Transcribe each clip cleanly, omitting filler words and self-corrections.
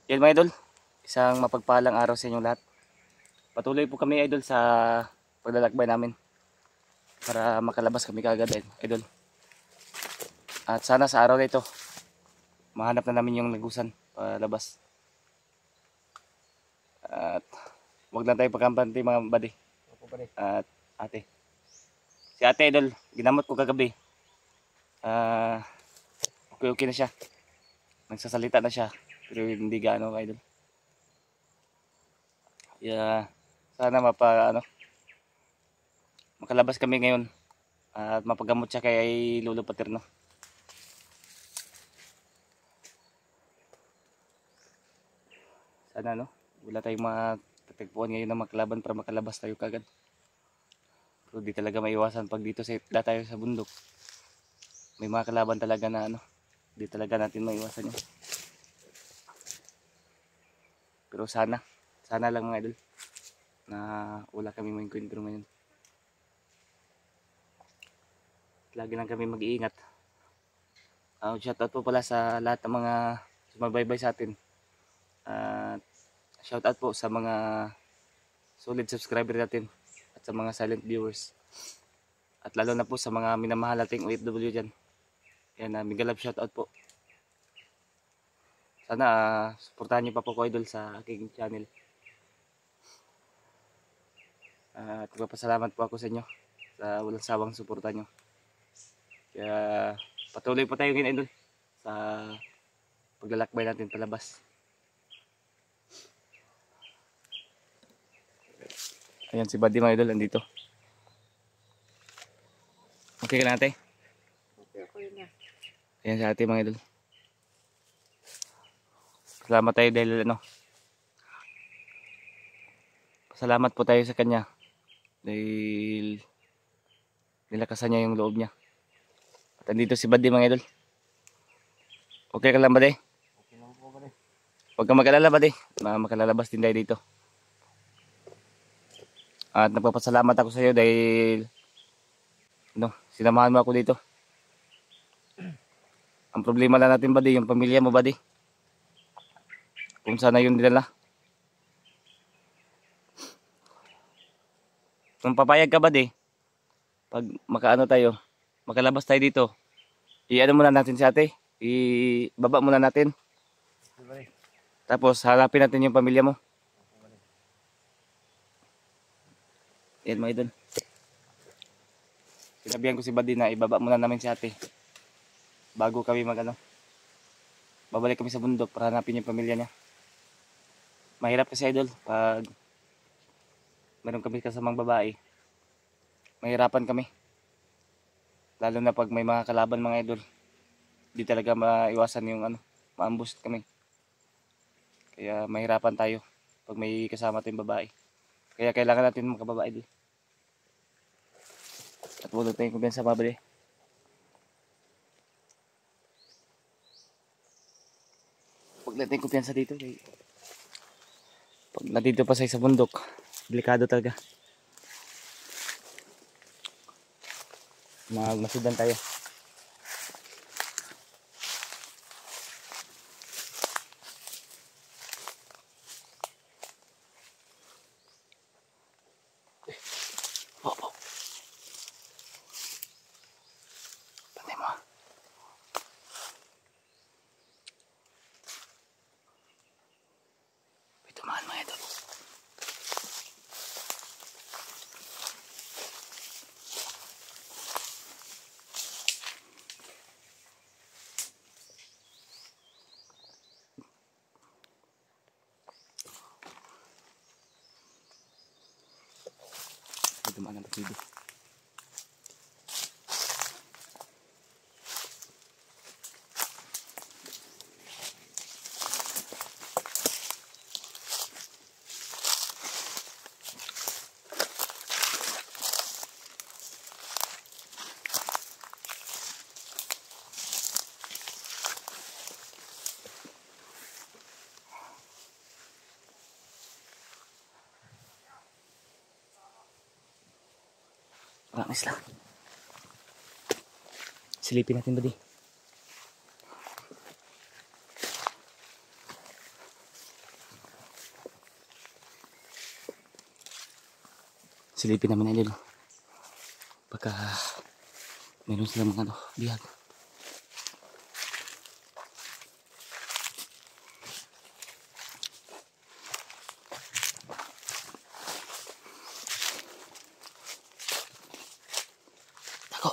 Yan mga idol, isang mapagpalang araw sa inyong lahat. Patuloy po kami idol sa paglalakbay namin para makalabas kami kaagad idol. At sana sa araw na ito, mahanap na namin yung lagusan palabas. At wag lang tayo pagkampante mga buddy. At ate. Si ate idol, ginamot ko kagabi. Okay na siya. Nagsasalita na siya. Pero hindi gaano idol. Kaya sana makalabas kami ngayon at mapagamot siya kay Lolo Paterno. Sana wala tayong matatagpuan ngayon na makalaban para makalabas tayo kagad. Pero di talaga maiwasan pag dito tayo sa bundok. May mga kalaban talaga na di talaga natin maiwasan yun. Pero sana lang mga idol na wala kami ma-encounter ngayon. Lagi lang kami mag-iingat. Shoutout po pala sa lahat ng mga sumabaybay sa atin. Shoutout po sa mga solid subscriber natin at sa mga silent viewers. At lalo na po sa mga minamahal nating OFW dyan. Yan, mega love shoutout po. Sana suportahan niyo pa po ko idol sa aking channel. At magpapasalamat po ako sa inyo sa walang sawang suporta nyo. Kaya patuloy po tayo ngayon idol sa paglalakbay natin palabas. Ayan si Buddy mga idol, andito. Okay ka na ate? Okay na. Ayan si ate mga idol. Salamat tayo dahil pasalamat po tayo sa kanya dahil nilakasan niya yung loob niya. At andito si Buddy mga idol. Okay ka lang Buddy? Okay lang po Buddy. Huwag kang mag-alala Buddy, makalalabas din tayo dito. At nagpapasalamat ako sa iyo dahil sinamahan mo ako dito. Ang problema lang natin Buddy, yung pamilya mo Buddy. Kung sana yun dinala. Kung papayag ka Buddy, pag makalabas tayo dito, muna natin si ate, ibaba muna natin. Tapos harapin natin yung pamilya mo. Yan mga idol. Sinabihan ko si Buddy na ibaba muna namin si ate bago kami babalik kami sa bundok para hanapin yung pamilya niya. Mahirap kasi idol pag meron kami kasamang babae. Mahirapan kami. Lalo na pag may mga kalaban mga idol. Di talaga maiwasan yung ma-ambush kami. Kaya mahirapan tayo pag may kasama tayong babae. Kaya kailangan natin makababae idol. At wala tayong kumpiyansa mga Buddy. Huwag natin kumpiyansa dito. Pag nandito pa sa bundok, delikado talaga. Magmasudan tayo. Pantay mo. Tumahan mga ito. Dumaan ang pasido. Promise lang. Silipin natin ba di? Silipin namin idol. Pagka meron silang mga bihag. Tako.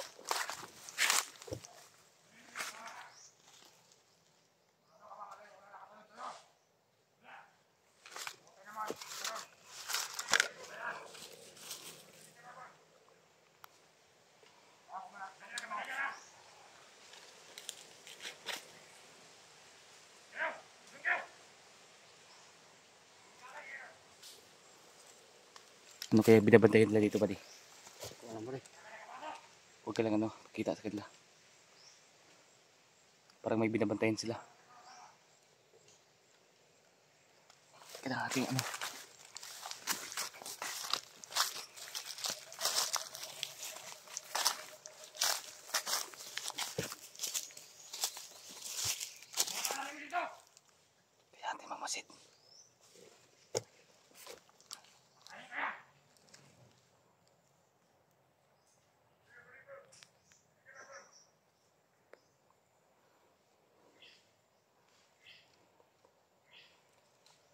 Ano kaya binabantayan nila dito ba di? Wala mo rin. Huwag ka lang kita sa kanila. Parang may binabantayan sila. Kailangan natin kailangan natin mamasid.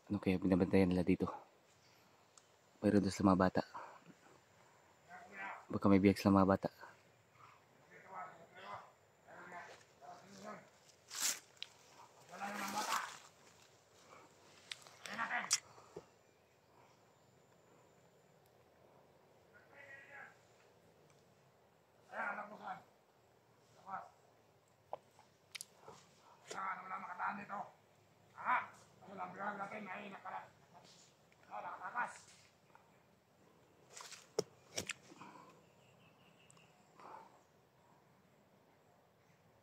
Ano kaya binabantayan nila dito? Pero doon sa mga bata. Baka may biyag sa mga bata.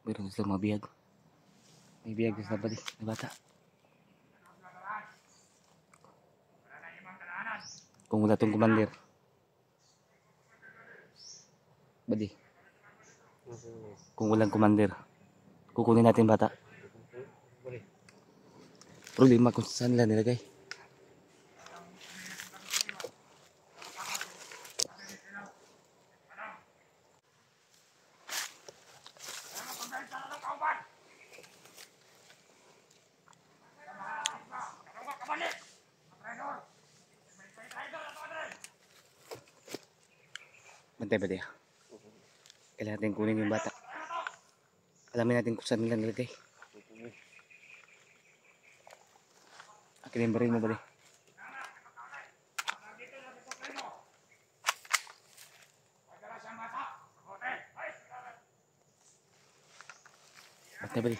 Meron silang mga biyag. May biyag sa bali na bata. Kung wala tong commander. Badi. Kung walang commander. Kukunin natin bata. Problema kung saan nila nilagay. Bantay ba diya? Kailangan natin kunin yung bata. Alamin natin kung saan nila nilagay. Akin yung baril mo ba di? Bantay ba di?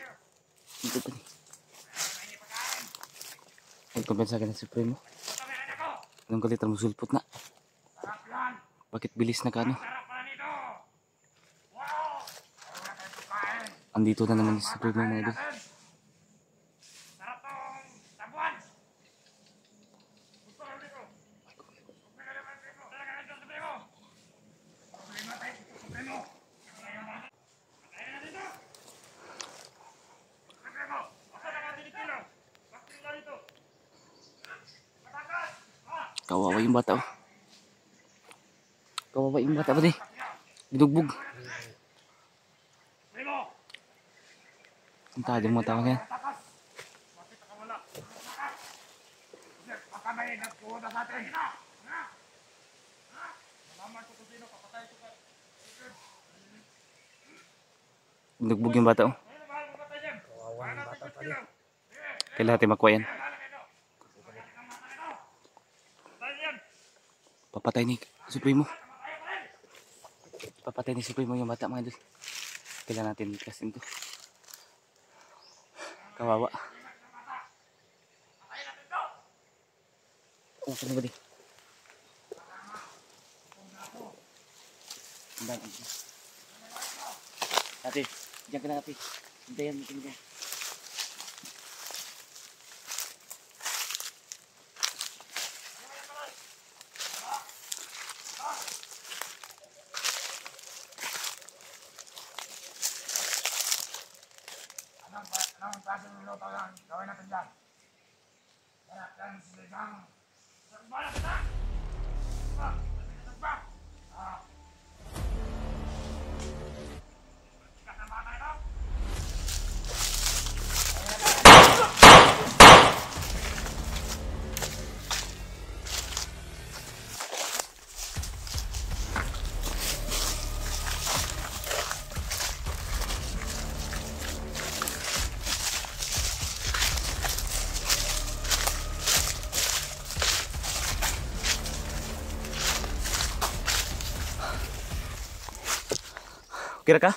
Dito ba di? Magkumpensa ka ng Supremo. Anong kalitan mo sulpot na? Bakit bilis na ka Andito na naman si Supremo mga idol. Kawawa yung bata Kawawa yung bata ba di? Binugbog. Ang tado mga tao yan. Binugbog yung bata Kailangan natin makuha yan. Papatay ni Supremo. Papatay ni Supremo yung bata mga idol. Kailangan natin ligtasin to. Kawawa. Ano ba di? Ate, diyan ka na ate. Hintayan mo dyan. Anong klaseng luto lang gawin natin dyan? Sarap lang siligang. Sarap na! Kira ka?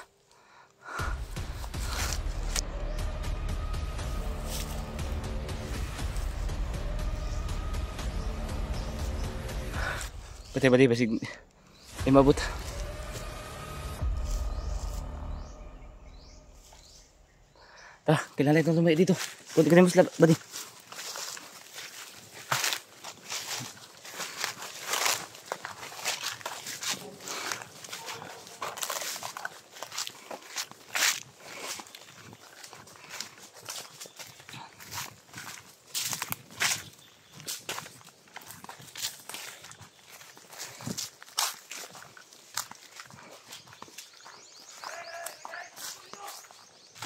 Pati basig ay mabot. Tara, kailangan itong lumay dito. Kunti ka na mas badi.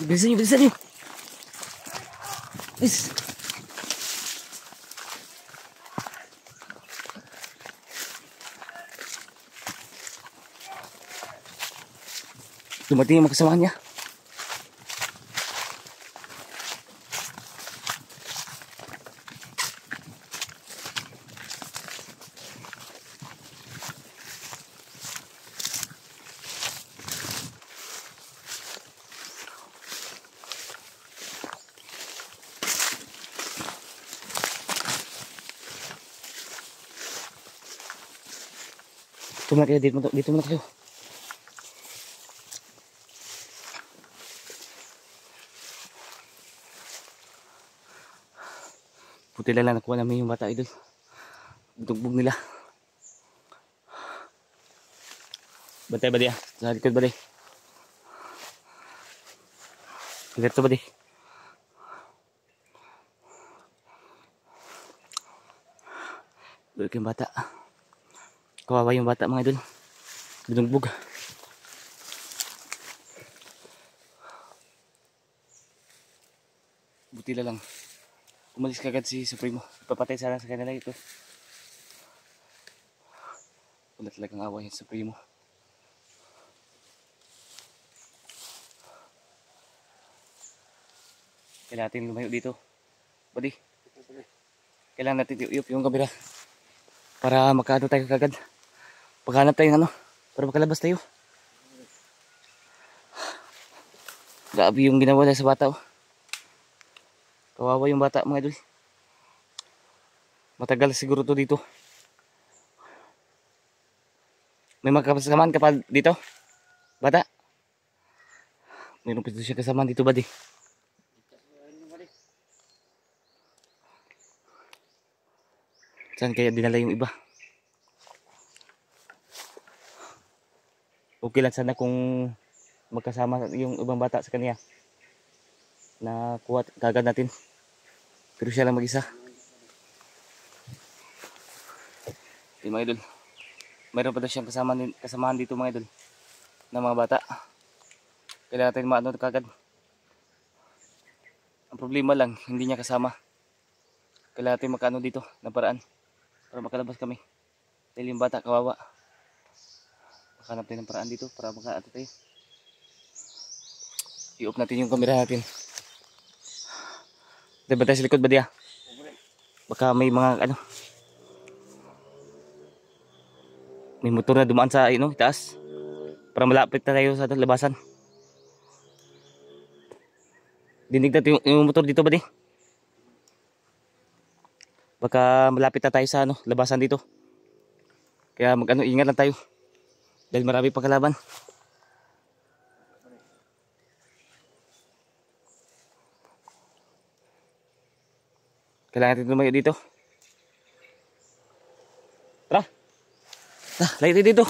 Bilisan nyo. Yes. Dumating yung mga kasamahan niya. Dito muna kayo. Puti lang nakuha namin yung bata idol. Dugbog nila. Bantay ba diya? Sa likod ba di? Dito ba di? Dito yung bata. Kawawa yung bata mga idol. Binugbog. Buti lang. Umalis kagad si Supremo. Ipapatay sana sa kanila ito. Wala talagang awa yung Supremo. Kailangan natin lumayo dito. Buddy. Kailangan natin iup yung kamera. Para makaano tayo kagad. Paghanap tayo ng ano. Para makalabas tayo. Grabe yung ginawa nila sa bata oh. Kawawa yung bata mga idol. Matagal siguro to dito. May magkasamaan ka pa dito? Bata? Mayroon pa siya kasamaan dito buddy. Saan kaya dinala yung iba? Okay lang sana kung magkasama yung ibang bata sa kanya. Na kuha kagad natin. Pero siya lang mag-isa. Yung mga idol. Mayroon pa daw siyang kasamahan dito mga idol. Na mga bata. Kailangan natin maano kagad. Ang problema lang, hindi niya kasama. Kailangan natin makaano dito na paraan. Para makalabas kami. Dahil yung bata kawawa. Makahanap tayo ng paraan dito para makaano tayo. I-off natin yung camera natin. Diba tayo sa likod ba diya? Baka may mga ano. May motor na dumaan sa itaas. Para malapit na tayo sa labasan. Dinig natin yung motor dito ba di? Baka malapit na tayo sa labasan dito. Kaya ingat lang tayo. Dahil marami pang kalaban. Kailangan natin lumayo dito. Tara. Layo tayo dito.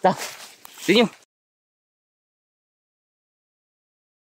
Ta, sinyo.